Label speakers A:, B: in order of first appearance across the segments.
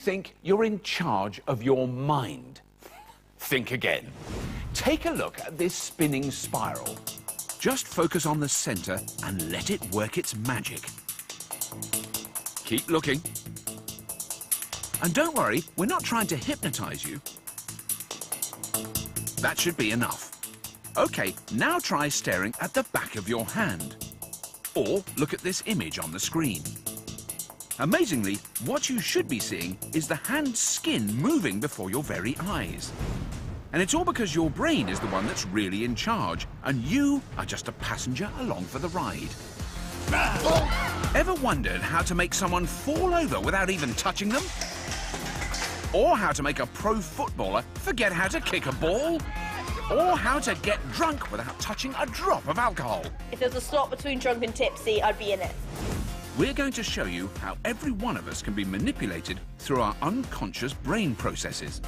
A: think you're in charge of your mind? Think again. Take a look at this spinning spiral. Just focus on the center and let it work its magic. Keep looking. And don't worry, we're not trying to hypnotize you. That should be enough. Okay, now try staring at the back of your hand. Or look at this image on the screen. Amazingly, what you should be seeing is the hand's skin moving before your very eyes. And it's all because your brain is the one that's really in charge, and you are just a passenger along for the ride. Ever wondered how to make someone fall over without even touching them? Or how to make a pro footballer forget how to kick a ball? Or how to get drunk without touching a drop of alcohol?
B: If there's a slot between drunk and tipsy, I'd be in it.
A: We're going to show you how every one of us can be manipulated through our unconscious brain processes.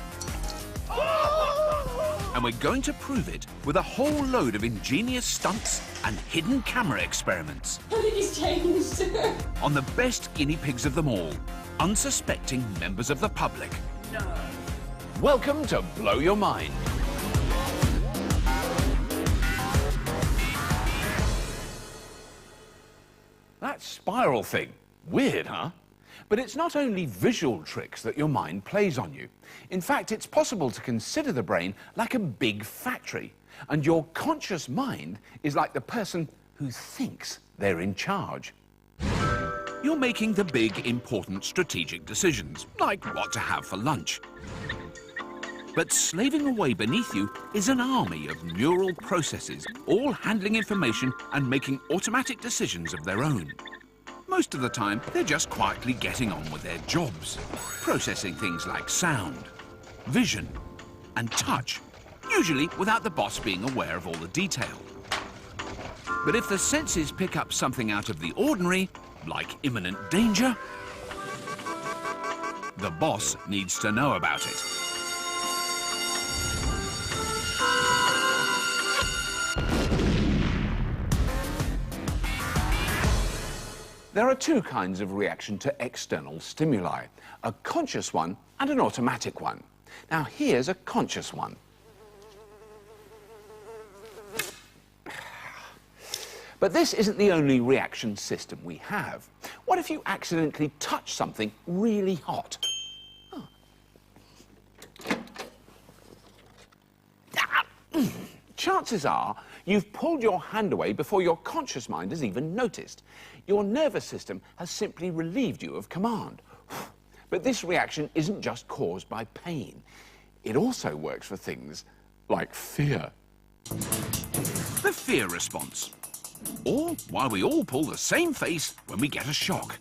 A: And we're going to prove it with a whole load of ingenious stunts and hidden camera experiments.
B: How did he change?
A: On the best guinea pigs of them all, unsuspecting members of the public. No. Welcome to Blow Your Mind. That spiral thing, weird, huh? But it's not only visual tricks that your mind plays on you. In fact, it's possible to consider the brain like a big factory, and your conscious mind is like the person who thinks they're in charge. You're making the big, important strategic decisions, like what to have for lunch. But slaving away beneath you is an army of neural processes, all handling information and making automatic decisions of their own. Most of the time, they're just quietly getting on with their jobs, processing things like sound, vision, and touch, usually without the boss being aware of all the detail. But if the senses pick up something out of the ordinary, like imminent danger, the boss needs to know about it. There are two kinds of reaction to external stimuli, a conscious one and an automatic one. Now, here's a conscious one. But this isn't the only reaction system we have. What if you accidentally touch something really hot? Oh. Chances are you've pulled your hand away before your conscious mind has even noticed. Your nervous system has simply relieved you of command. But this reaction isn't just caused by pain. It also works for things like fear. The fear response. Or why we all pull the same face when we get a shock.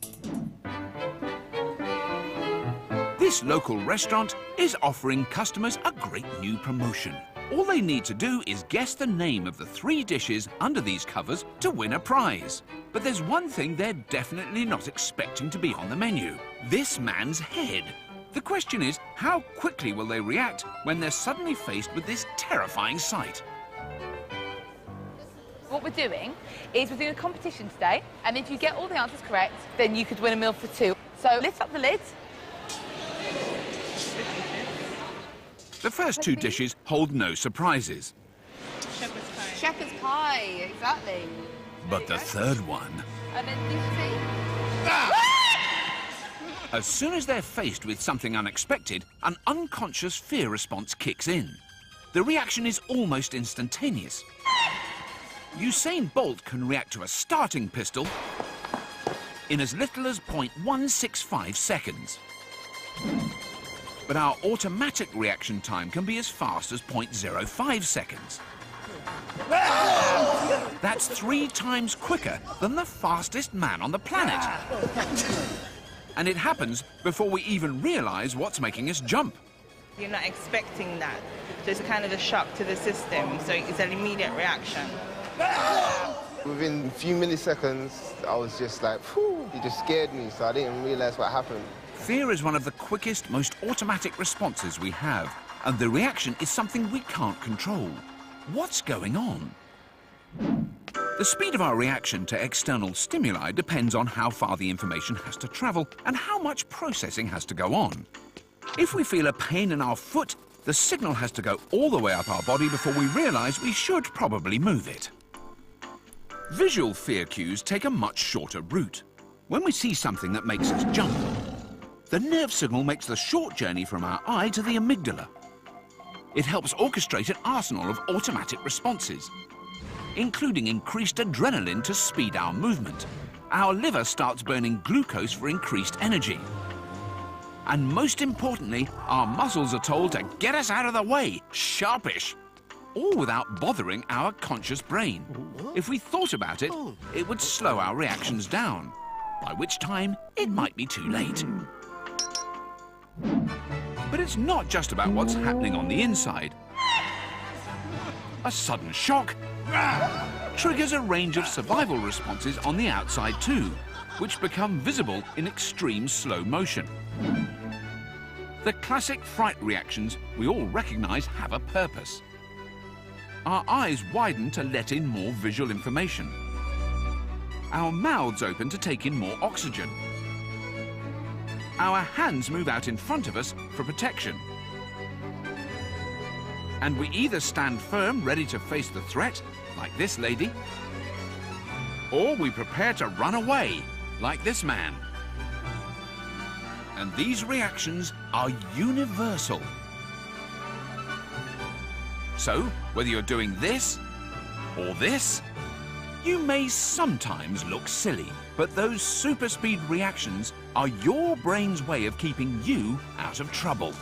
A: This local restaurant is offering customers a great new promotion. All they need to do is guess the name of the 3 dishes under these covers to win a prize. But there's one thing they're definitely not expecting to be on the menu: this man's head. The question is, how quickly will they react when they're suddenly faced with this terrifying sight?
C: What we're doing is we're doing a competition today, and if you get all the answers correct, then you could win a meal for 2. So lift up the lid.
A: The first 2 dishes hold no surprises.
C: Shepherd's pie. Shepherd's pie, exactly.
A: But the third one...
C: And then you see...
A: As soon as they're faced with something unexpected, an unconscious fear response kicks in. The reaction is almost instantaneous. Usain Bolt can react to a starting pistol in as little as 0.165 seconds. But our automatic reaction time can be as fast as 0.05 seconds. That's 3 times quicker than the fastest man on the planet. And it happens before we even realise what's making us jump.
D: You're not expecting that. So it's kind of a shock to the system, so it's an immediate reaction.
E: Within a few milliseconds, I was just like, whew, it just scared me, so I didn't realise what happened.
A: Fear is one of the quickest, most automatic responses we have, and the reaction is something we can't control. What's going on? The speed of our reaction to external stimuli depends on how far the information has to travel and how much processing has to go on. If we feel a pain in our foot, the signal has to go all the way up our body before we realise we should probably move it. Visual fear cues take a much shorter route. When we see something that makes us jump, the nerve signal makes the short journey from our eye to the amygdala. It helps orchestrate an arsenal of automatic responses, including increased adrenaline to speed our movement. Our liver starts burning glucose for increased energy. And most importantly, our muscles are told to get us out of the way, sharpish, all without bothering our conscious brain. If we thought about it, it would slow our reactions down, by which time it might be too late. But it's not just about what's happening on the inside. A sudden shock triggers a range of survival responses on the outside too, which become visible in extreme slow motion. The classic fright reactions we all recognise have a purpose. Our eyes widen to let in more visual information. Our mouths open to take in more oxygen. Our hands move out in front of us for protection. And we either stand firm, ready to face the threat, like this lady, or we prepare to run away, like this man. And these reactions are universal. So, whether you're doing this or this, you may sometimes look silly, but those super speed reactions are your brain's way of keeping you out of trouble.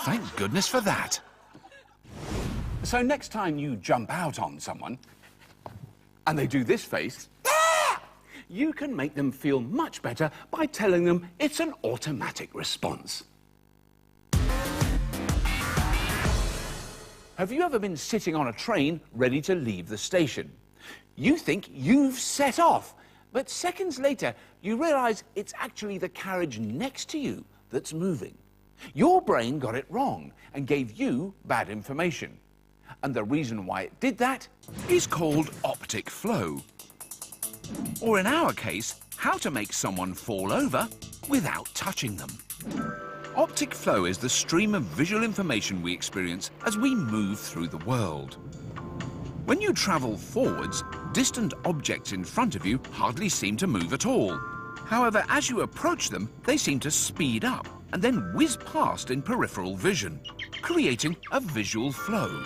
A: Thank goodness for that. So next time you jump out on someone and they do this face, you can make them feel much better by telling them it's an automatic response. Have you ever been sitting on a train ready to leave the station? You think you've set off, but seconds later you realise it's actually the carriage next to you that's moving. Your brain got it wrong and gave you bad information. And the reason why it did that is called optic flow. Or in our case, how to make someone fall over without touching them. Optic flow is the stream of visual information we experience as we move through the world. When you travel forwards, distant objects in front of you hardly seem to move at all. However, as you approach them, they seem to speed up and then whiz past in peripheral vision, creating a visual flow.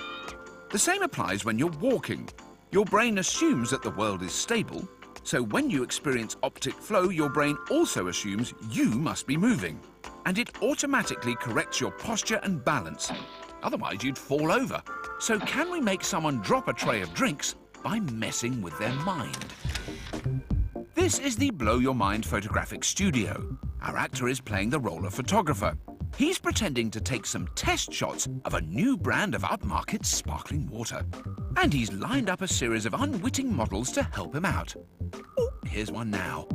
A: The same applies when you're walking. Your brain assumes that the world is stable, so when you experience optic flow, your brain also assumes you must be moving, and it automatically corrects your posture and balance. Otherwise, you'd fall over. So can we make someone drop a tray of drinks by messing with their mind? This is the Blow Your Mind photographic studio. Our actor is playing the role of photographer. He's pretending to take some test shots of a new brand of upmarket sparkling water. And he's lined up a series of unwitting models to help him out. Oh, here's one now.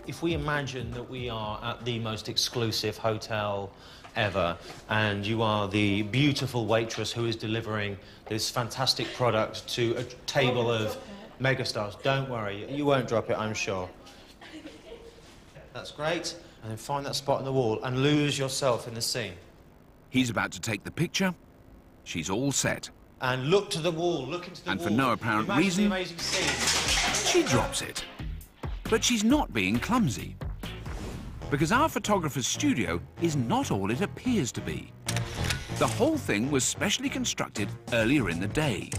F: If we imagine that we are at the most exclusive hotel ever, and you are the beautiful waitress who is delivering this fantastic product to a table of megastars, don't worry, you won't drop it, I'm sure. That's great. And then find that spot on the wall and lose yourself in the scene.
A: He's about to take the picture. She's all set.
F: And look to the wall, look into the wall.
A: And for no apparent
F: Imagine
A: reason,
F: the amazing scene.
A: She drops it. But she's not being clumsy. Because our photographer's studio is not all it appears to be. The whole thing was specially constructed earlier in the day.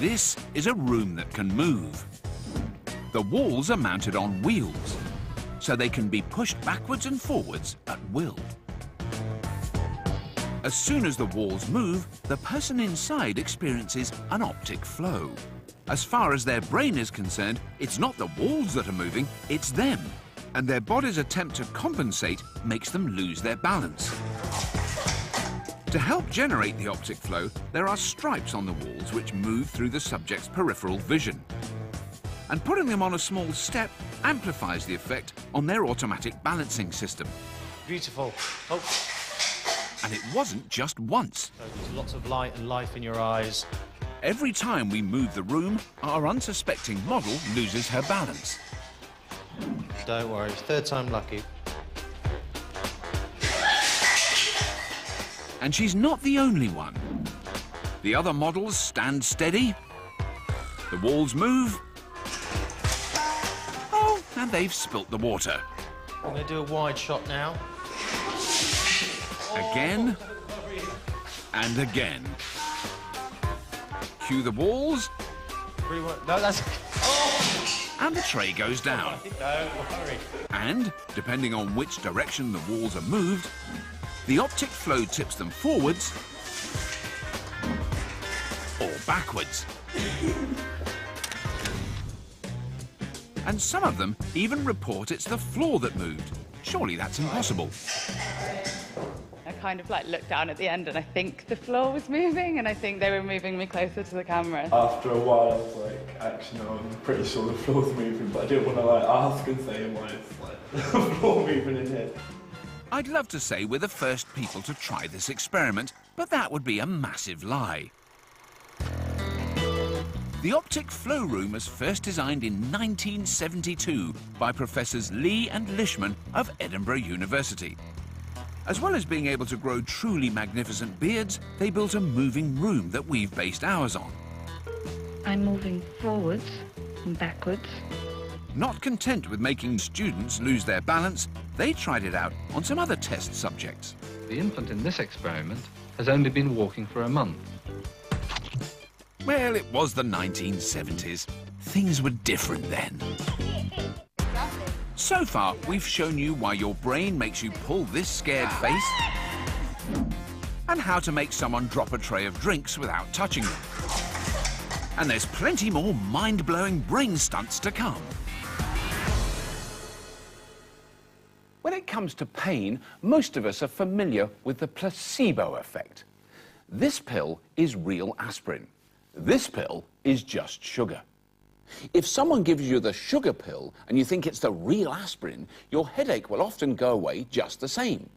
A: This is a room that can move. The walls are mounted on wheels, so they can be pushed backwards and forwards at will. As soon as the walls move, the person inside experiences an optic flow. As far as their brain is concerned, it's not the walls that are moving, it's them. And their body's attempt to compensate makes them lose their balance. To help generate the optic flow, there are stripes on the walls which move through the subject's peripheral vision. And putting them on a small step amplifies the effect on their automatic balancing system.
F: Beautiful. Oh.
A: And it wasn't just once.
F: So there's lots of light and life in your eyes.
A: Every time we move the room, our unsuspecting model loses her balance.
F: Don't worry, third time lucky.
A: And she's not the only one. The other models stand steady. The walls move. Oh, and they've spilt the water.
F: I'm going to do a wide shot now.
A: Again. And again. Cue the walls.
F: Really no, that's...
A: And the tray goes down.
F: Don't worry.
A: And, depending on which direction the walls are moved, the Optic Flow tips them forwards or backwards. And some of them even report it's the floor that moved. Surely that's impossible.
G: I kind of like looked down at the end and I think the floor was moving and I think they were moving me closer to the camera.
H: After a while I was like, actually no, I'm pretty sure the floor's moving, but I didn't want to like ask and say why it's like the floor moving in here.
A: I'd love to say we're the first people to try this experiment, but that would be a massive lie. The Optic Flow room was first designed in 1972 by Professors Lee and Lishman of Edinburgh University. As well as being able to grow truly magnificent beards, they built a moving room that we've based ours on.
I: I'm moving forwards and backwards.
A: Not content with making students lose their balance, they tried it out on some other test subjects.
J: The infant in this experiment has only been walking for a month.
A: Well, it was the 1970s. Things were different then. So far, we've shown you why your brain makes you pull this scared face and how to make someone drop a tray of drinks without touching them. And there's plenty more mind-blowing brain stunts to come. When it comes to pain, most of us are familiar with the placebo effect. This pill is real aspirin. This pill is just sugar. If someone gives you the sugar pill and you think it's the real aspirin, your headache will often go away just the same.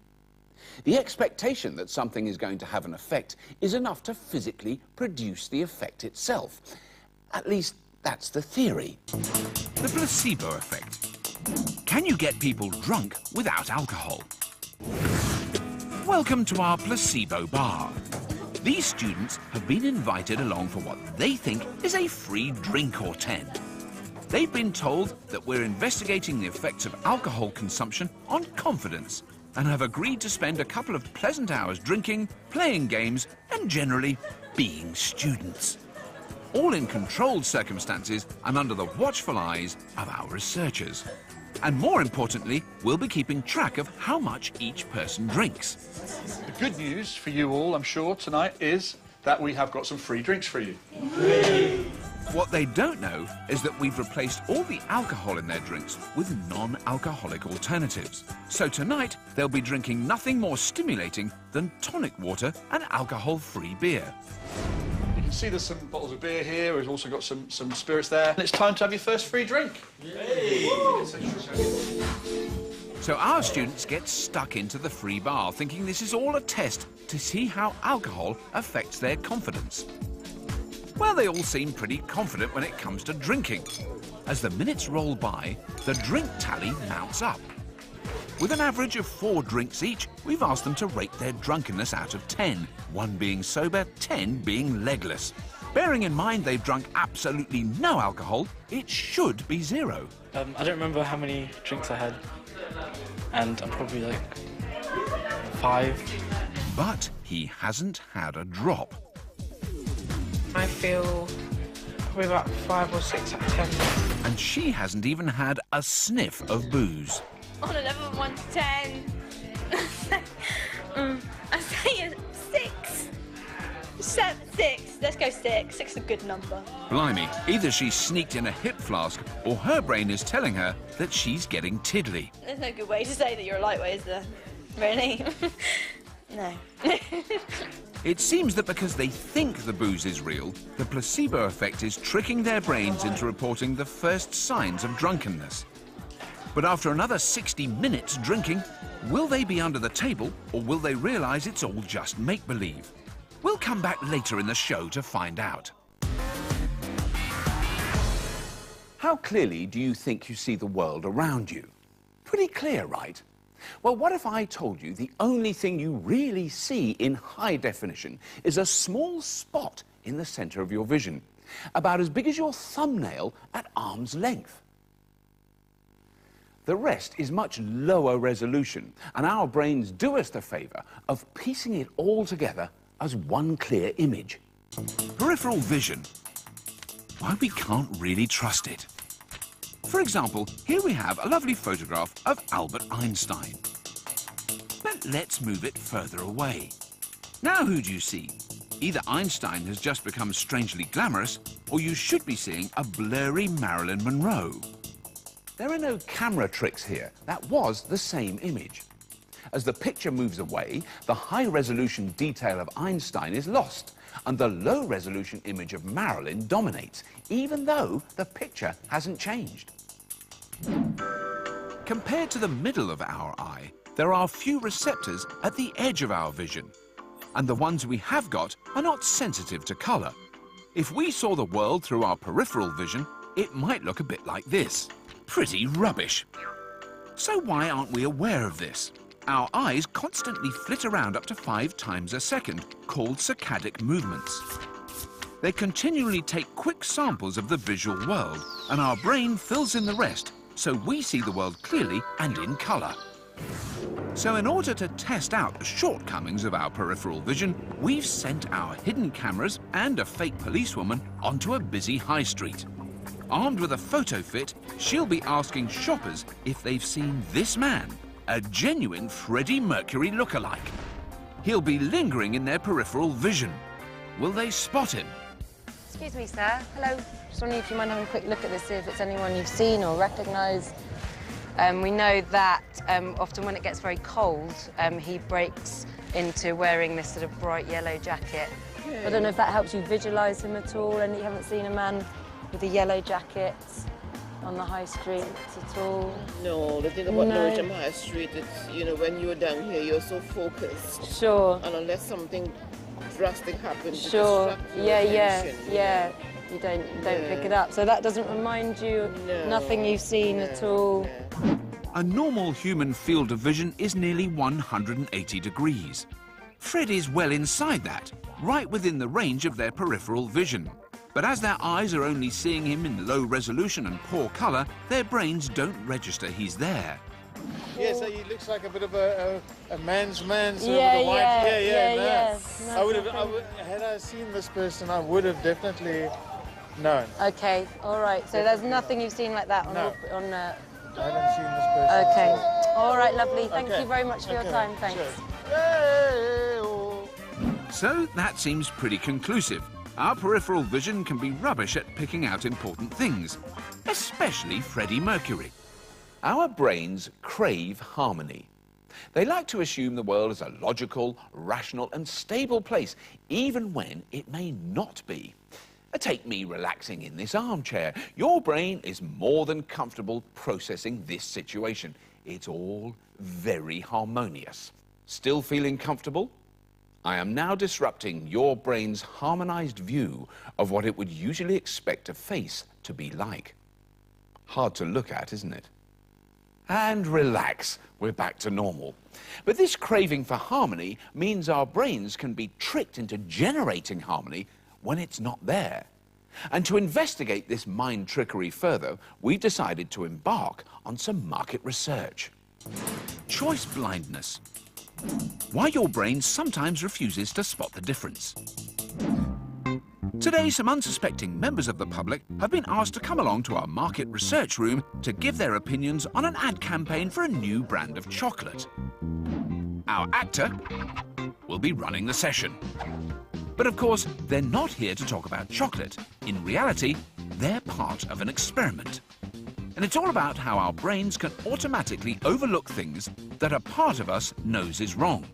A: The expectation that something is going to have an effect is enough to physically produce the effect itself. At least, that's the theory. The placebo effect. Can you get people drunk without alcohol? Welcome to our placebo bar. These students have been invited along for what they think is a free drink or 10. They've been told that we're investigating the effects of alcohol consumption on confidence and have agreed to spend a couple of pleasant hours drinking, playing games, and generally being students. All in controlled circumstances and under the watchful eyes of our researchers. And more importantly, we'll be keeping track of how much each person drinks.
K: The good news for you all, I'm sure, tonight is that we have got some free drinks for you.
A: What they don't know is that we've replaced all the alcohol in their drinks with non-alcoholic alternatives. So tonight, they'll be drinking nothing more stimulating than tonic water and alcohol-free beer.
K: You can see there's some bottles of beer here. We've also got some spirits there. And it's time to have your first free drink. Yay.
A: So our students get stuck into the free bar, thinking this is all a test to see how alcohol affects their confidence. Well, they all seem pretty confident when it comes to drinking. As the minutes roll by, the drink tally mounts up. With an average of 4 drinks each, we've asked them to rate their drunkenness out of 10, 1 being sober, 10 being legless. Bearing in mind they've drunk absolutely no alcohol, it should be 0.
L: I don't remember how many drinks I had, and I'm probably like 5.
A: But he hasn't had a drop.
M: I feel probably about 5 or 6 out of 10.
A: And she hasn't even had a sniff of booze.
B: On a level of 1 to 10, I say a 6. 6. Let's go 6. 6 is a good number.
A: Blimey, either she sneaked in a hip flask or her brain is telling her that she's getting tiddly.
B: There's no good way to say that you're a lightweight, is there? Really? No.
A: It seems that because they think the booze is real, the placebo effect is tricking their brains into reporting the first signs of drunkenness. But after another 60 minutes drinking, will they be under the table or will they realise it's all just make-believe? We'll come back later in the show to find out. How clearly do you think you see the world around you? Pretty clear, right? Well, what if I told you the only thing you really see in high definition is a small spot in the centre of your vision, about as big as your thumbnail at arm's length? The rest is much lower resolution, and our brains do us the favour of piecing it all together as one clear image. Peripheral vision. Why we can't really trust it. For example, here we have a lovely photograph of Albert Einstein. But let's move it further away. Now who do you see? Either Einstein has just become strangely glamorous, or you should be seeing a blurry Marilyn Monroe. There are no camera tricks here. That was the same image. As the picture moves away, the high-resolution detail of Einstein is lost, and the low-resolution image of Marilyn dominates, even though the picture hasn't changed. Compared to the middle of our eye, there are few receptors at the edge of our vision, and the ones we have got are not sensitive to colour. If we saw the world through our peripheral vision, it might look a bit like this. Pretty rubbish. So why aren't we aware of this? Our eyes constantly flit around up to 5 times a second, called saccadic movements. They continually take quick samples of the visual world, and our brain fills in the rest, so we see the world clearly and in colour. So in order to test out the shortcomings of our peripheral vision, we've sent our hidden cameras and a fake policewoman onto a busy high street. Armed with a photo fit, she'll be asking shoppers if they've seen this man, a genuine Freddie Mercury lookalike. He'll be lingering in their peripheral vision. Will they spot him?
N: Excuse me, sir. Hello. Just wondering if you mind having a quick look at this, see if it's anyone you've seen or recognise. We know that often when it gets very cold, he breaks into wearing this sort of bright yellow jacket. I don't know if that helps you visualise him at all, and you haven't seen a man with a yellow jacket on the high street at all?
O: No, the thing about Lewisham High Street, it's, you know, when you're down here, you're so focused.
N: Sure.
O: And unless something drastic happens,
N: sure. Yeah. You don't pick it up. So that doesn't remind you, nothing you've seen at all?
A: A normal human field of vision is nearly 180 degrees. Fred is well inside that, right within the range of their peripheral vision. But as their eyes are only seeing him in low resolution and poor colour, their brains don't register he's there.
P: Yeah, so he looks like a bit of a man's man, so
N: yeah,
P: with a white...
N: Yeah.
P: No, had I seen this person, I would have definitely known.
N: Okay, all right. So there's nothing you've seen like that on...
P: No. I haven't seen this person.
N: Okay. All right, lovely. Thank you very much for your time. Thanks.
A: So that seems pretty conclusive. Our peripheral vision can be rubbish at picking out important things, especially Freddie Mercury. Our brains crave harmony. They like to assume the world is a logical, rational and stable place, even when it may not be. Take me relaxing in this armchair. Your brain is more than comfortable processing this situation. It's all very harmonious. Still feeling comfortable? I am now disrupting your brain's harmonized view of what it would usually expect a face to be like. Hard to look at, isn't it? And relax, we're back to normal. But this craving for harmony means our brains can be tricked into generating harmony when it's not there. And to investigate this mind trickery further, we decided to embark on some market research. Choice blindness. Why your brain sometimes refuses to spot the difference. Today, some unsuspecting members of the public have been asked to come along to our market research room to give their opinions on an ad campaign for a new brand of chocolate. Our actor will be running the session. But of course, they're not here to talk about chocolate. In reality, they're part of an experiment. And it's all about how our brains can automatically overlook things that a part of us knows is wrong.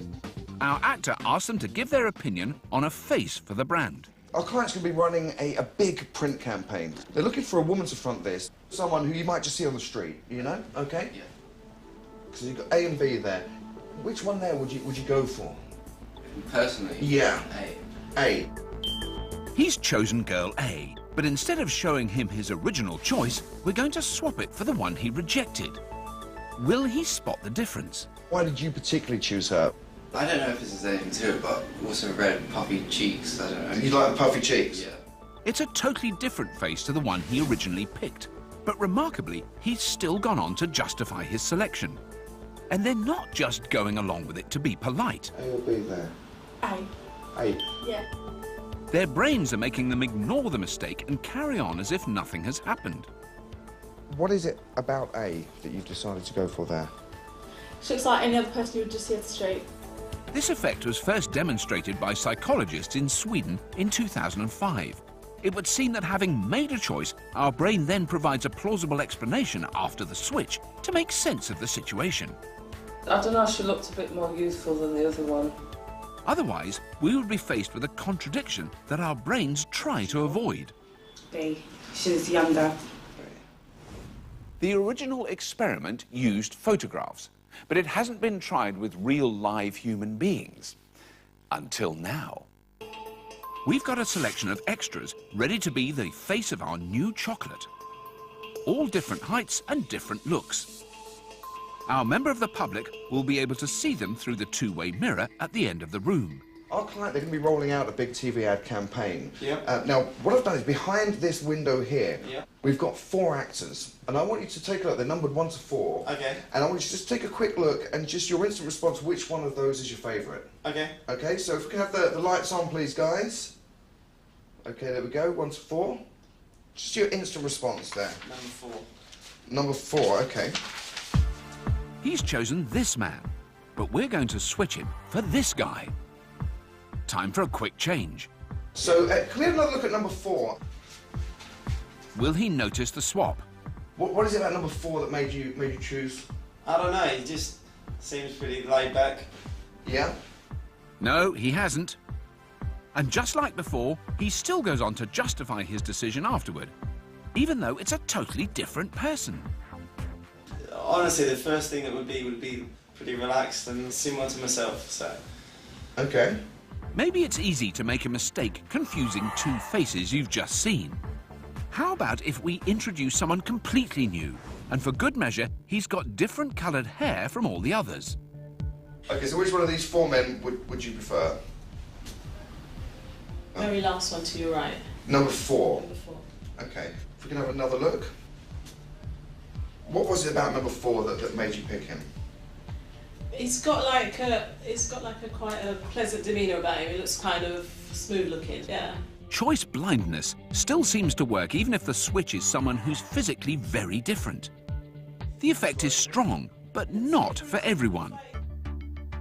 A: Our actor asked them to give their opinion on a face for the brand.
Q: Our client's going to be running a big print campaign. They're looking for a woman to front this, someone who you might just see on the street, you know, okay? Yeah. So you've got A and B there. Which one there would you go for?
R: Personally?
Q: Yeah.
R: A.
Q: A.
A: He's chosen girl A. But instead of showing him his original choice, we're going to swap it for the one he rejected. Will he spot the difference?
Q: Why did you particularly choose her?
R: I don't know if this is anything to it, but also red puffy cheeks, I don't know.
Q: You like the puffy cheeks?
R: Yeah.
A: It's a totally different face to the one he originally picked. But remarkably, he's still gone on to justify his selection. And they're not just going along with it to be polite.
Q: A or B there?
B: A.
Q: A.
B: Yeah.
A: Their brains are making them ignore the mistake and carry on as if nothing has happened.
Q: What is it about A that you've decided to go for there?
B: She looks like any other person you would just see off the street.
A: This effect was first demonstrated by psychologists in Sweden in 2005. It would seem that having made a choice, our brain then provides a plausible explanation after the switch to make sense of the situation.
S: I don't know, she looked a bit more youthful than the other one.
A: Otherwise, we would be faced with a contradiction that our brains try to avoid.
S: B. She was younger.
A: The original experiment used photographs, but it hasn't been tried with real live human beings. Until now. We've got a selection of extras ready to be the face of our new chocolate. All different heights and different looks. Our member of the public will be able to see them through the two-way mirror at the end of the room.
Q: Our client, they're going to be rolling out a big TV ad campaign.
R: Yep.
Q: Now, what I've done is behind this window here,
R: Yep.
Q: we've got 4 actors. And I want you to take a look. They're numbered 1 to 4.
R: Okay.
Q: And I want you to just take a quick look and just your instant response, which one of those is your favourite.
R: Okay.
Q: Okay, so if we can have the lights on, please, guys. Okay, there we go. 1 to 4. Just your instant response there.
R: Number 4.
Q: Number 4, okay.
A: He's chosen this man, but we're going to switch him for this guy. Time for a quick change.
Q: So, can we have another look at number 4?
A: Will he notice the swap?
Q: What is it about number 4 that made you choose?
R: I don't know, he just seems pretty laid back.
Q: Yeah?
A: No, he hasn't. And just like before, he still goes on to justify his decision afterward, even though it's a totally different person.
R: Honestly, the first thing that would be pretty relaxed and similar to myself, so.
Q: Okay.
A: Maybe it's easy to make a mistake confusing 2 faces you've just seen. How about if we introduce someone completely new, and for good measure, he's got different coloured hair from all the others?
Q: Okay, so which one of these 4 men would you prefer?
T: Very last one to your right.
Q: Number 4.
T: Number 4.
Q: Okay, if we can have another look. What was it about number 4 that made you pick him?
T: It's got like a quite a pleasant demeanour about him. He looks kind of smooth looking. Yeah.
A: Choice blindness still seems to work even if the switch is someone who's physically very different. The effect is strong, but not for everyone.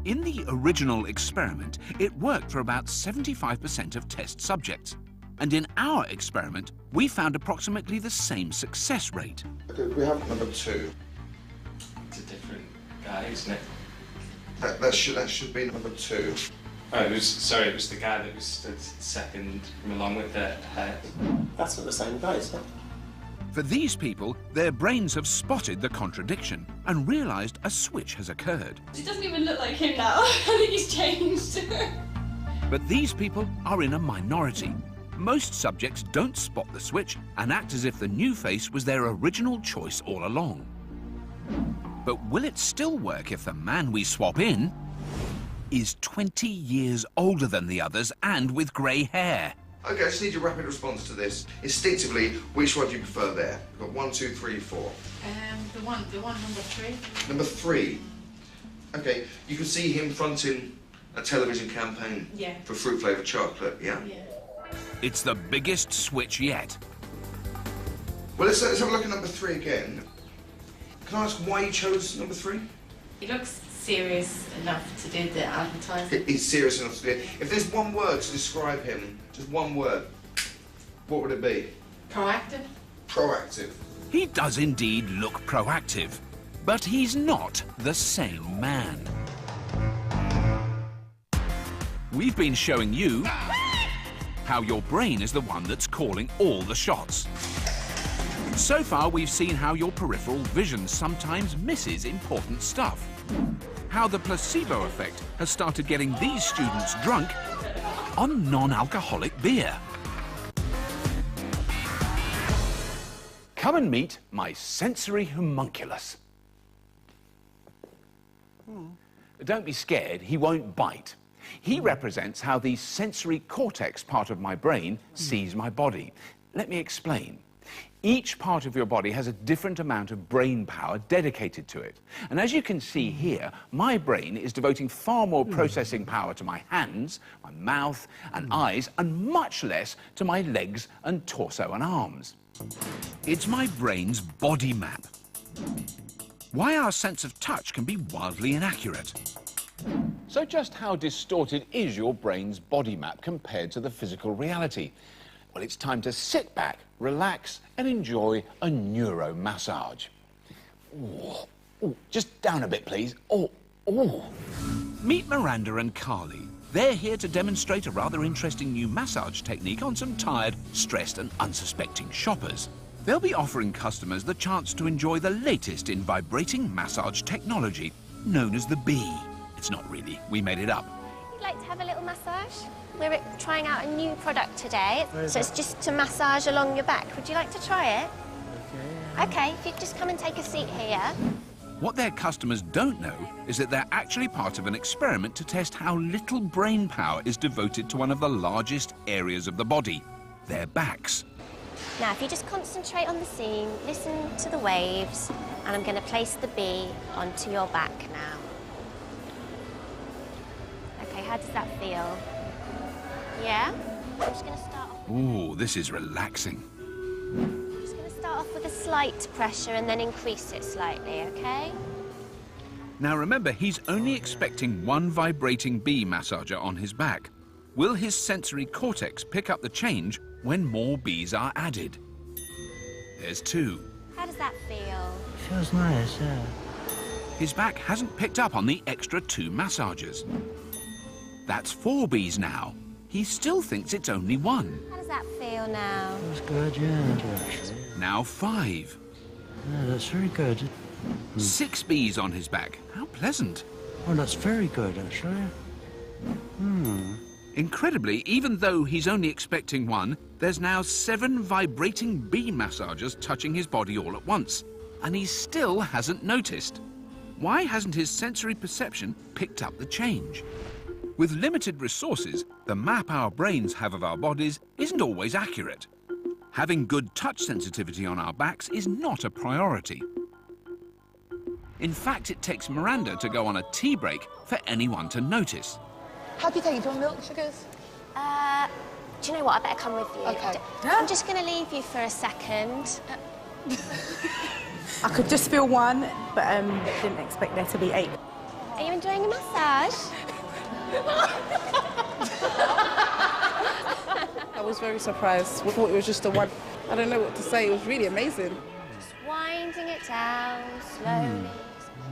A: In the original experiment, it worked for about 75% of test subjects. And in our experiment, we found approximately the same success rate.
Q: Okay, we have number 2.
R: It's a different guy, isn't it?
Q: That should be number 2.
U: Oh, it was the guy that was stood second from along with the head.
V: That's not the same guy, is it?
A: For these people, their brains have spotted the contradiction and realised a switch has occurred.
B: He doesn't even look like him now. I think he's changed.
A: But these people are in a minority. Most subjects don't spot the switch and act as if the new face was their original choice all along. But will it still work if the man we swap in is 20 years older than the others and with grey hair?
Q: Okay, I just need your rapid response to this. Instinctively, which one do you prefer there? We've got 1, 2, 3, 4.
G: The one number 3.
Q: Number 3. Okay, you can see him fronting a television campaign for fruit flavoured chocolate, yeah?
B: Yeah.
A: It's the biggest switch yet.
Q: Well, let's have a look at number 3 again. Can I ask why you chose number 3?
G: He looks serious enough to do the advertising.
Q: He's serious enough to do it. If there's one word to describe him, just one word, what would it be?
G: Proactive.
Q: Proactive.
A: He does indeed look proactive, but he's not the same man. We've been showing you how your brain is the one that's calling all the shots. So far, we've seen how your peripheral vision sometimes misses important stuff. How the placebo effect has started getting these students drunk on non-alcoholic beer. Come and meet my sensory homunculus. Don't be scared, he won't bite. He represents how the sensory cortex part of my brain sees my body. Let me explain. Each part of your body has a different amount of brain power dedicated to it. And as you can see here, my brain is devoting far more processing power to my hands, my mouth and eyes, and much less to my legs and torso and arms. It's my brain's body map. Why our sense of touch can be wildly inaccurate. So just how distorted is your brain's body map compared to the physical reality? Well, it's time to sit back, relax, and enjoy a neuro massage. Ooh, just down a bit, please. Meet Miranda and Carly. They're here to demonstrate a rather interesting new massage technique on some tired, stressed, and unsuspecting shoppers. They'll be offering customers the chance to enjoy the latest in vibrating massage technology, known as the Bee. It's not really, we made it up.
C: You'd like to have a little massage? We're trying out a new product today, so it's just to massage along your back. Would you like to try it? Okay, if you'd just come and take a seat here.
A: What their customers don't know is that they're actually part of an experiment to test how little brain power is devoted to one of the largest areas of the body, their backs.
C: Now, if you just concentrate on the scene, listen to the waves, and I'm going to place the Bee onto your back now. Okay, how does that feel? Yeah? I'm just going to start off.
A: Ooh, this is relaxing.
C: I'm just going to start off with a slight pressure and then increase it slightly, okay?
A: Now remember, he's only expecting one vibrating Bee massager on his back. Will his sensory cortex pick up the change when more bees are added? There's two.
C: How does that feel?
D: Feels nice, yeah.
A: His back hasn't picked up on the extra 2 massagers. That's 4 bees now. He still thinks it's only 1.
C: How does that feel now?
D: That's good, yeah.
A: Now 5.
D: Yeah, that's very good.
A: 6 bees on his back. How pleasant.
D: Oh, that's very good, actually.
A: Incredibly, even though he's only expecting 1, there's now 7 vibrating Bee massagers touching his body all at once. And he still hasn't noticed. Why hasn't his sensory perception picked up the change? With limited resources, the map our brains have of our bodies isn't always accurate. Having good touch sensitivity on our backs is not a priority. In fact, it takes Miranda to go on a tea break for anyone to notice.
B: How do you take it? Do you want milk, sugars?
C: Do you know what? I better come with you.
B: Okay.
C: I'm just going to leave you for a second.
B: I could just feel 1, but didn't expect there to be 8.
C: Are you enjoying a massage?
B: I was very surprised. I thought it was just a 1. I don't know what to say. It was really amazing.
C: Just winding it down slowly.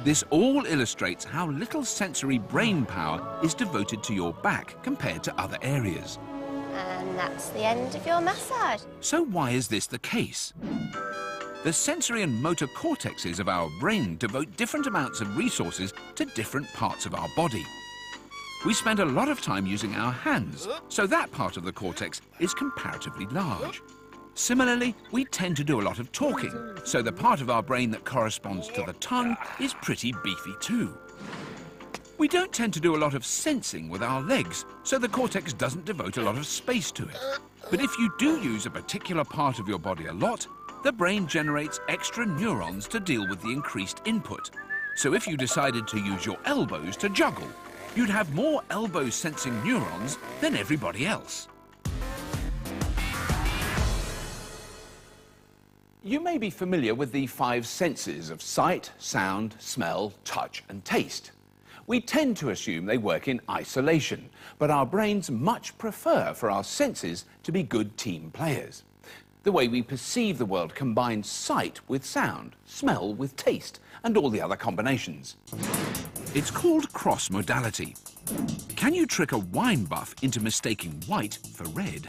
A: This all illustrates how little sensory brain power is devoted to your back compared to other areas.
C: And that's the end of your massage.
A: So why is this the case? The sensory and motor cortexes of our brain devote different amounts of resources to different parts of our body. We spend a lot of time using our hands, so that part of the cortex is comparatively large. Similarly, we tend to do a lot of talking, so the part of our brain that corresponds to the tongue is pretty beefy too. We don't tend to do a lot of sensing with our legs, so the cortex doesn't devote a lot of space to it. But if you do use a particular part of your body a lot, the brain generates extra neurons to deal with the increased input. So if you decided to use your elbows to juggle, you'd have more elbow-sensing neurons than everybody else. You may be familiar with the 5 senses of sight, sound, smell, touch, and taste. We tend to assume they work in isolation, but our brains much prefer for our senses to be good team players. The way we perceive the world combines sight with sound, smell with taste, and all the other combinations. It's called cross-modality. Can you trick a wine buff into mistaking white for red?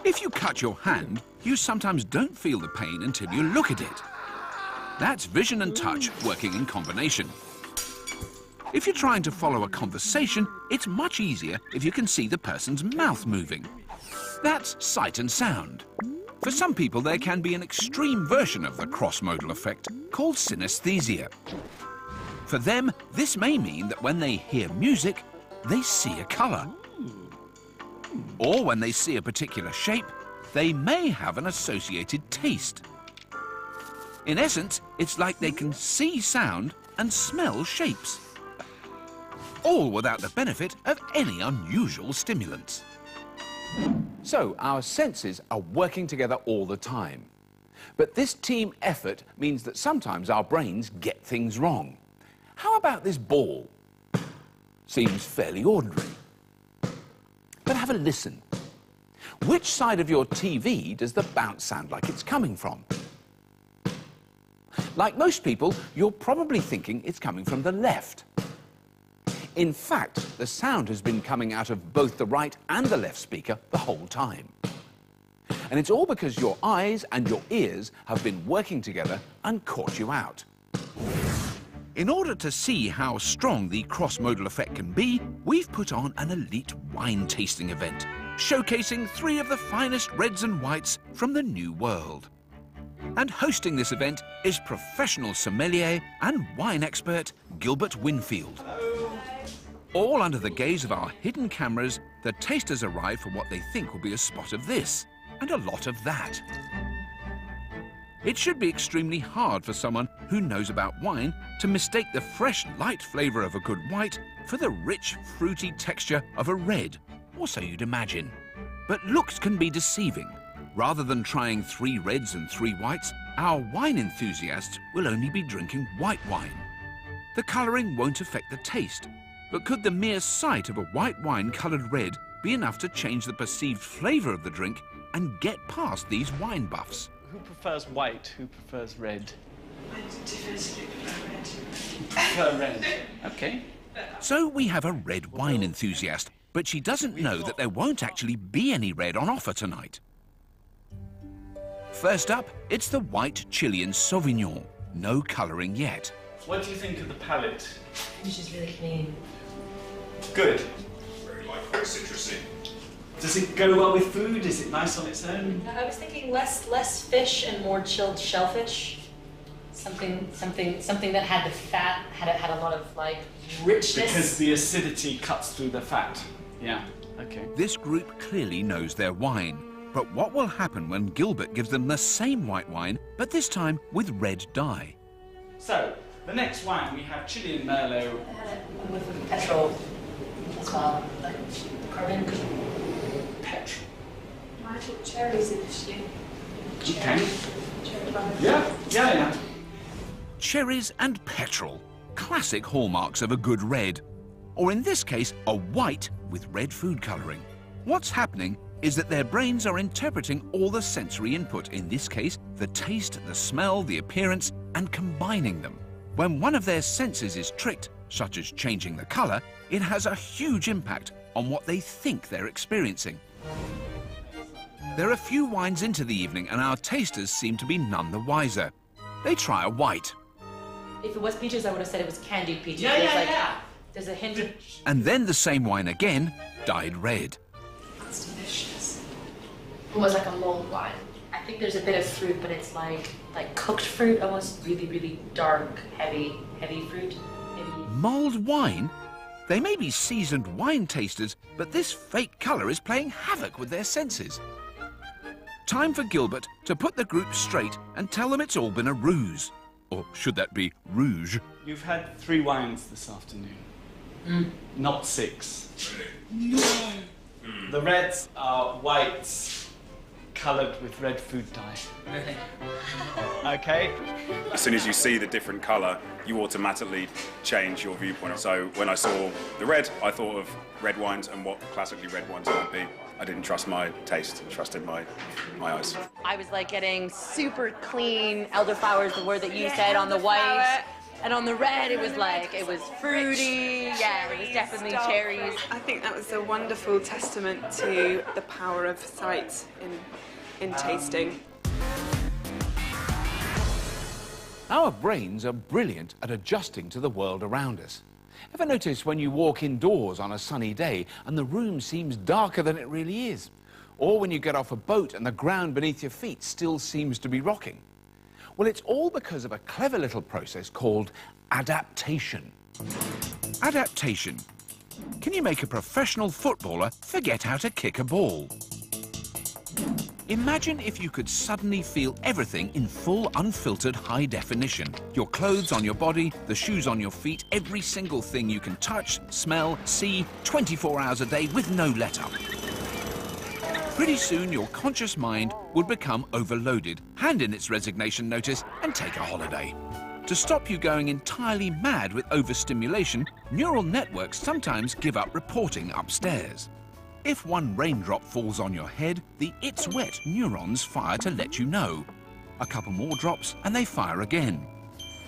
A: If you cut your hand, you sometimes don't feel the pain until you look at it. That's vision and touch working in combination. If you're trying to follow a conversation, it's much easier if you can see the person's mouth moving. That's sight and sound. For some people, there can be an extreme version of the cross-modal effect called synesthesia. For them, this may mean that when they hear music, they see a colour. Or when they see a particular shape, they may have an associated taste. In essence, it's like they can see sound and smell shapes, all without the benefit of any unusual stimulants. So our senses are working together all the time. But this team effort means that sometimes our brains get things wrong. How about this ball? Seems fairly ordinary. But have a listen. Which side of your TV does the bounce sound like it's coming from? Like most people, you're probably thinking it's coming from the left. In fact, the sound has been coming out of both the right and the left speaker the whole time. And it's all because your eyes and your ears have been working together and caught you out. In order to see how strong the cross-modal effect can be, we've put on an elite wine tasting event, showcasing 3 of the finest reds and whites from the New World. And hosting this event is professional sommelier and wine expert Gilbert Winfield. All under the gaze of our hidden cameras, the tasters arrive for what they think will be a spot of this and a lot of that. It should be extremely hard for someone who knows about wine to mistake the fresh, light flavour of a good white for the rich, fruity texture of a red, or so you'd imagine. But looks can be deceiving. Rather than trying 3 reds and 3 whites, our wine enthusiasts will only be drinking white wine. The colouring won't affect the taste, but could the mere sight of a white wine coloured red be enough to change the perceived flavour of the drink and get past these wine buffs?
L: Who prefers white? Who prefers red?
S: I definitively prefer red.
L: Prefer red. Okay.
A: So we have a red wine enthusiast, but she doesn't know that there won't actually be any red on offer tonight. First up, it's the white Chilean Sauvignon. No colouring yet.
L: What do you think of the palette?
B: It's just really clean.
L: Good.
U: Very light, very citrusy.
L: Does it go well with food? Is it nice on its own?
B: I was thinking less fish and more chilled shellfish. Something that had the fat, had a lot of like richness.
L: Because the acidity cuts through the fat. Yeah. Okay.
A: This group clearly knows their wine. But what will happen when Gilbert gives them the same white wine, but this time with red dye?
L: So, the next wine, we have Chilean Merlot.
B: With petrol as well, like carbon.
L: Petrol.
B: I took cherries initially.
L: Okay. Yeah.
A: Cherries and petrol. Classic hallmarks of a good red. Or in this case, a white with red food colouring. What's happening is that their brains are interpreting all the sensory input, in this case, the taste, the smell, the appearance, and combining them. When one of their senses is tricked, such as changing the colour, it has a huge impact on what they think they're experiencing. There are a few wines into the evening, and our tasters seem to be none the wiser. They try a white.
B: If it was peaches, I would have said it was candied peaches.
S: Yeah.
B: There's a hint of...
A: And then the same wine again, dyed red.
B: That's delicious. It was like a mulled wine. I think there's a bit of fruit, but it's like cooked fruit, almost really, really dark, heavy fruit. Maybe.
A: Mulled wine? They may be seasoned wine tasters, but this fake colour is playing havoc with their senses. Time for Gilbert to put the group straight and tell them it's all been a ruse. Or should that be rouge?
L: You've had 3 wines this afternoon. Not 6.
S: No.
L: The reds are whites coloured with red food dye.
B: Really?
L: Okay.
U: As soon as you see the different colour, you automatically change your viewpoint. So when I saw the red, I thought of red wines and what classically red wines might be. I didn't trust my taste, trusted my eyes.
N: I was like getting super clean elderflowers, the word that you said, on the white. And on the red, it was like, it was fruity. Yeah, it was definitely cherries.
M: I think that was a wonderful testament to the power of sight in tasting.
A: Our brains are brilliant at adjusting to the world around us. Ever notice when you walk indoors on a sunny day and the room seems darker than it really is? or when you get off a boat and the ground beneath your feet still seems to be rocking? Well, it's all because of a clever little process called adaptation. Adaptation. Can you make a professional footballer forget how to kick a ball? Imagine if you could suddenly feel everything in full, unfiltered high definition. Your clothes on your body, the shoes on your feet, every single thing you can touch, smell, see, 24 hours a day with no let-up. Pretty soon, your conscious mind would become overloaded, hand in its resignation notice, and take a holiday. To stop you going entirely mad with overstimulation, neural networks sometimes give up reporting upstairs. If one raindrop falls on your head, the "it's wet" neurons fire to let you know. A couple more drops and they fire again.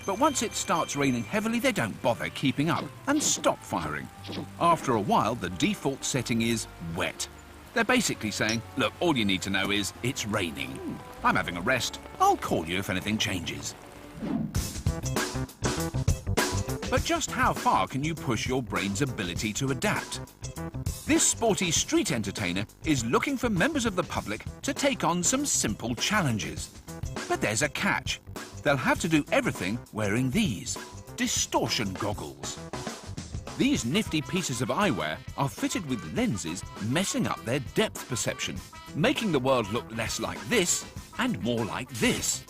A: But once it starts raining heavily, they don't bother keeping up and stop firing. After a while, the default setting is wet. They're basically saying, look, all you need to know is it's raining. I'm having a rest. I'll call you if anything changes. But just how far can you push your brain's ability to adapt? This sporty street entertainer is looking for members of the public to take on some simple challenges. But there's a catch. They'll have to do everything wearing these distortion goggles. These nifty pieces of eyewear are fitted with lenses messing up their depth perception, making the world look less like this and more like this.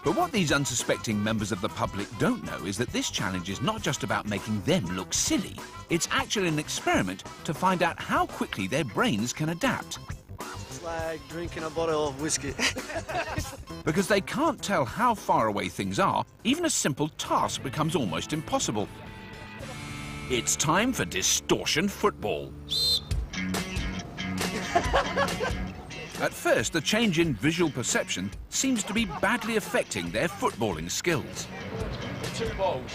A: But what these unsuspecting members of the public don't know is that this challenge is not just about making them look silly. It's actually an experiment to find out how quickly their brains can adapt.
E: It's like drinking a bottle of whiskey.
A: Because they can't tell how far away things are, even a simple task becomes almost impossible. It's time for Distortion Football. At first, the change in visual perception seems to be badly affecting their footballing skills.
K: 2 balls.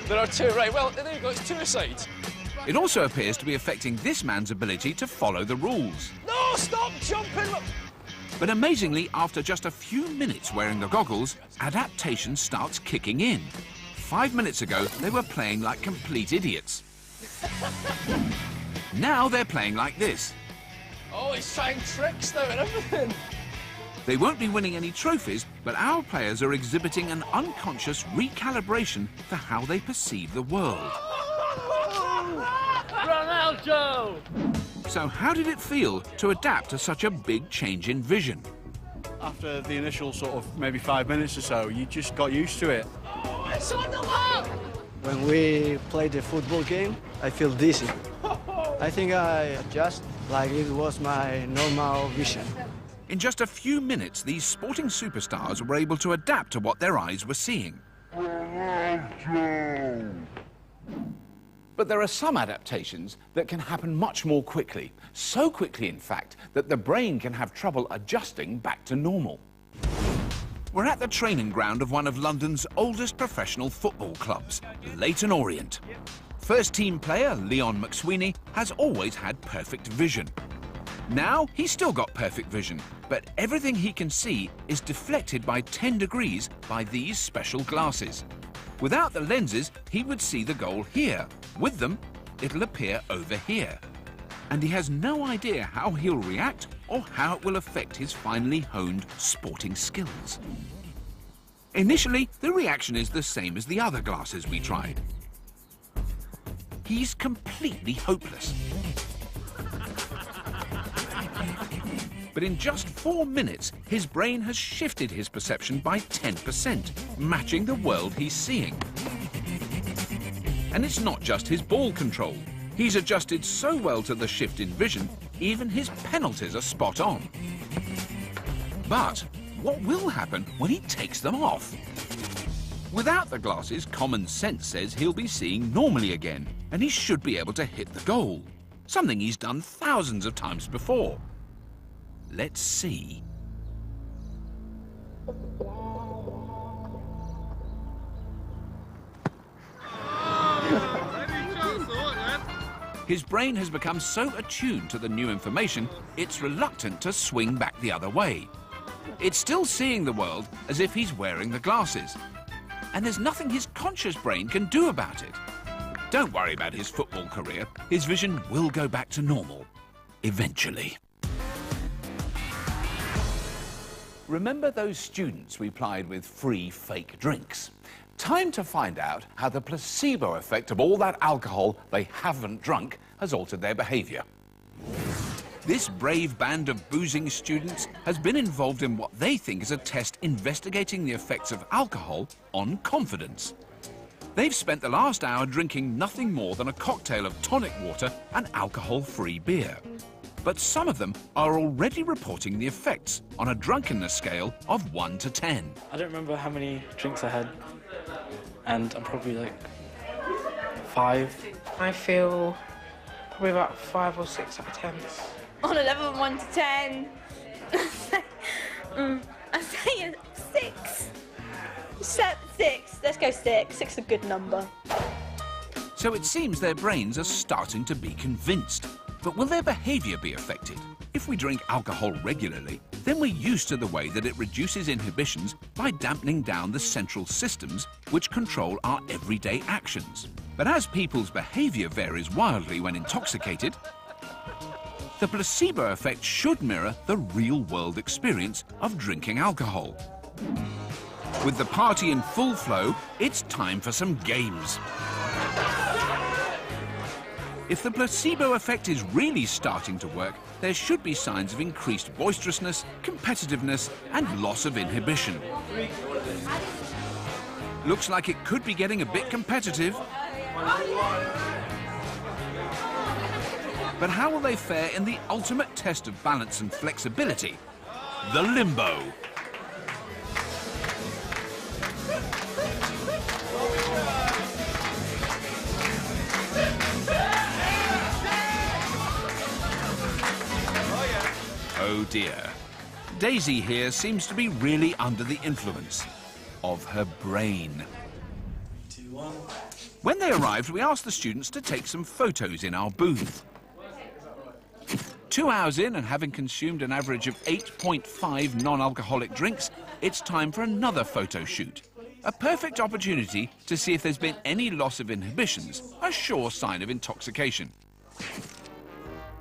K: There are 2, right, well, there you go, it's 2 a side.
A: It also appears to be affecting this man's ability to follow the rules.
K: No, stop jumping!
A: But amazingly, after just a few minutes wearing the goggles, adaptation starts kicking in. 5 minutes ago, they were playing like complete idiots. Now they're playing like this.
K: Oh, he's trying tricks though and everything.
A: They won't be winning any trophies, but our players are exhibiting an unconscious recalibration to how they perceive the world.
K: Ronaldo!
A: So how did it feel to adapt to such a big change in vision?
F: After the initial sort of maybe 5 minutes or so, you just got used to it.
K: It's on the wall!
E: When we play the football game, I feel dizzy. I think I adjust like it was my normal vision.
A: In just a few minutes, these sporting superstars were able to adapt to what their eyes were seeing. But there are some adaptations that can happen much more quickly. So quickly, in fact, that the brain can have trouble adjusting back to normal. We're at the training ground of one of London's oldest professional football clubs, Leyton Orient. First-team player Leon McSweeney has always had perfect vision. Now, he's still got perfect vision, but everything he can see is deflected by 10 degrees by these special glasses. Without the lenses, he would see the goal here. With them, it'll appear over here. And he has no idea how he'll react or how it will affect his finely honed sporting skills. Initially, the reaction is the same as the other glasses we tried. He's completely hopeless. But in just 4 minutes, his brain has shifted his perception by 10%, matching the world he's seeing. And it's not just his ball control. He's adjusted so well to the shift in vision, even his penalties are spot on. But what will happen when he takes them off? Without the glasses, common sense says he'll be seeing normally again, and he should be able to hit the goal, something he's done thousands of times before. Let's see. His brain has become so attuned to the new information, it's reluctant to swing back the other way. It's still seeing the world as if he's wearing the glasses. And there's nothing his conscious brain can do about it. Don't worry about his football career. His vision will go back to normal. eventually. Remember those students we plied with free fake drinks? Time to find out how the placebo effect of all that alcohol they haven't drunk has altered their behaviour. This brave band of boozing students has been involved in what they think is a test investigating the effects of alcohol on confidence. They've spent the last hour drinking nothing more than a cocktail of tonic water and alcohol-free beer. But some of them are already reporting the effects on a drunkenness scale of 1 to 10.
L: I don't remember how many drinks I had, and I'm probably like 5.
H: I feel probably about 5 or 6 out of 10.
I: On a level of 1 to 10, I say a 6. 6. Let's go 6. 6 is a good number.
A: So it seems their brains are starting to be convinced. But will their behaviour be affected? If we drink alcohol regularly, then we're used to the way that it reduces inhibitions by dampening down the central systems which control our everyday actions. But as people's behaviour varies wildly when intoxicated, the placebo effect should mirror the real-world experience of drinking alcohol. With the party in full flow, it's time for some games. If the placebo effect is really starting to work, there should be signs of increased boisterousness, competitiveness, and loss of inhibition. Looks like it could be getting a bit competitive. But how will they fare in the ultimate test of balance and flexibility? The limbo. Oh dear. Daisy here seems to be really under the influence of her brain.
R: 2, 1.
A: When they arrived, we asked the students to take some photos in our booth. 2 hours in and having consumed an average of 8.5 non-alcoholic drinks, it's time for another photo shoot. A perfect opportunity to see if there's been any loss of inhibitions, a sure sign of intoxication.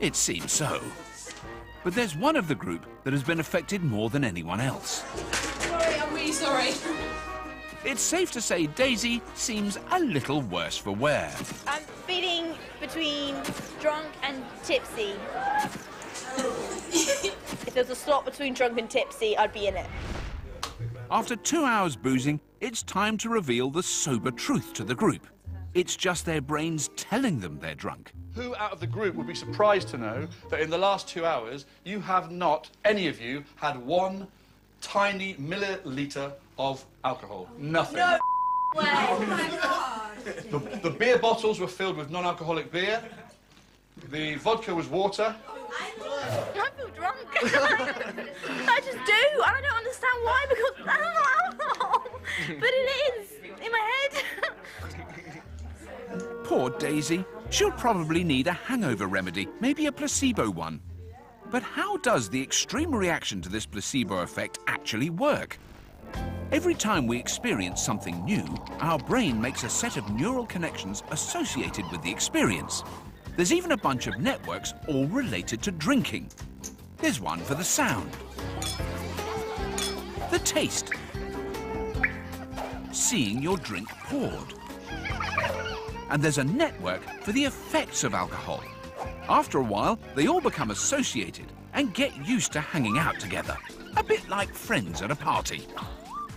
A: It seems so. But there's one of the group that has been affected more than anyone else.
T: Sorry, I'm really sorry.
A: It's safe to say Daisy seems a little worse for wear.
I: I'm feeling between drunk and tipsy. If there's a slot between drunk and tipsy, I'd be in it.
A: After 2 hours boozing, it's time to reveal the sober truth to the group. It's just their brains telling them they're drunk.
K: Who out of the group would be surprised to know that in the last 2 hours, you have not, any of you, had 1 tiny milliliter of alcohol? Nothing.
I: No way. Oh my God.
K: The beer bottles were filled with non-alcoholic beer. The vodka was water.
I: I feel drunk. I just do. I don't understand why, because I don't know alcohol. But it is in my head.
A: Poor Daisy. She'll probably need a hangover remedy, maybe a placebo one. But how does the extreme reaction to this placebo effect actually work? Every time we experience something new, our brain makes a set of neural connections associated with the experience. There's even a bunch of networks all related to drinking. There's one for the sound, the taste, seeing your drink poured. And there's a network for the effects of alcohol. After a while, they all become associated and get used to hanging out together, a bit like friends at a party.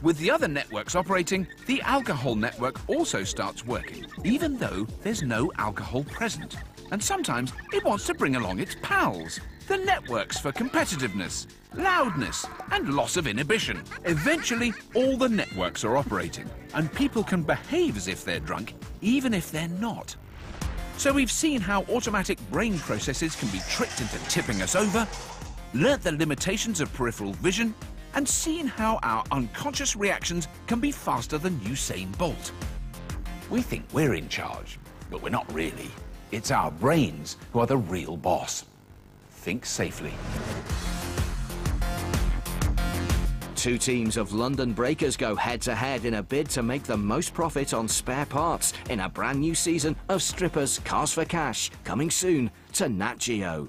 A: With the other networks operating, the alcohol network also starts working, even though there's no alcohol present. And sometimes it wants to bring along its pals, the networks for competitiveness, loudness, and loss of inhibition. Eventually, all the networks are operating, and people can behave as if they're drunk, even if they're not. So we've seen how automatic brain processes can be tricked into tipping us over, learnt the limitations of peripheral vision, and seen how our unconscious reactions can be faster than Usain Bolt. We think we're in charge, but we're not really. It's our brains who are the real boss. Think safely.
W: 2 teams of London breakers go head-to-head in a bid to make the most profit on spare parts in a brand new season of Strippers Cars for Cash, coming soon to Nat Geo.